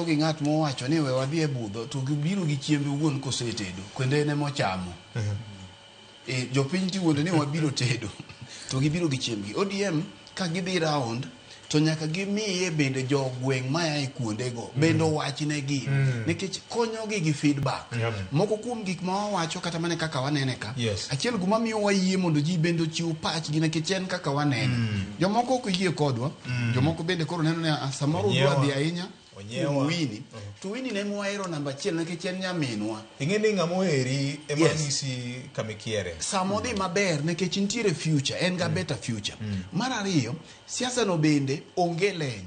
iwuoyo gi ng'at mowacho ni we wadhi e budho to gibiro gi chiembe wuon kosetedo kendo ene mochamo. Jopiny tiwuonde ni wabiro tedo to gibiro gi chiembgi. ODM ka gidhi round to nyaka gimiye bende jogweng' maya e kuondego bende wachnegi nikech konyogi gi feedback. Moko kuom gik ma wawacho kata mane kaka wanene ka, achiel guma miyo wayie mondo ji bende ochiw pachgi nikech en kaka wanene. Jomoko ok yie kodwa, jomoko bende koro neno ni samoro dwa dhi ahinya Winnie. To Winnie ne mwahero namba 1 nikech en nyaminwa. Ing'eni ng'amo heri ema ng'isi kamikiere. Samo dhi maber nikech nitiere future, en ga better future. Mar ariyo, siasa no bende onge leny.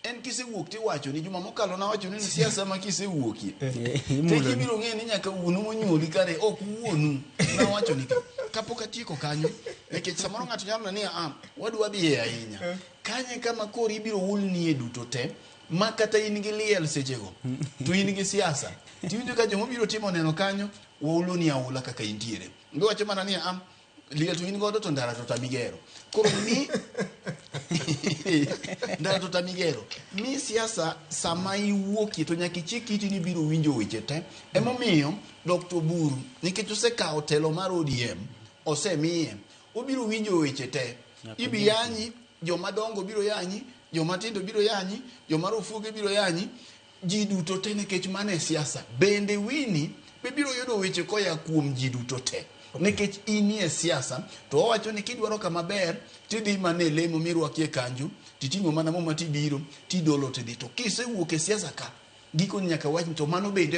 En kisewuok tiwacho ni juma mokalo na wacho ni siasa ma kisewuokie. Te kibiro ng'e ni nyaka wuonu monyuoli kare ok wuonu. Na wacho ni kapok atieko kanyo nikech samoro ng'ato nyalo ni wadwa dhi ahinya. Kanye kama kori ibiro ulni e duto te. Ma kata in gi liel sechego to in gi siasa tiwinjo ka jomo biro timo neno kanyo waulo ni aula kaka intiere ndo wacho mana ni liel to in godo to ndara to tamigero koro mi ndara to tamigero mi siasa sama iwuokie to nyaka chikiti ni biro winjo weche te emomiyo Dr. Buru nikech osekawo telo mar ODM osemiye obiro winjo weche te ibi yanyi joma dongo biro yanyi joma tindo biro yanyi, joma rufuge biro yanyi, ji duto te nikech mane siasa. Bende Winnie be biro yudo weche koya kuom ji duto te. Nikech inie siasa, to wacho ni kidwaro kama ber, tidhi mane lemo mirwakie kanju, titingo mana moma tibiro, tidolo tidhi. To kisewuok e siasa ka, giko nyaka wach to mano bende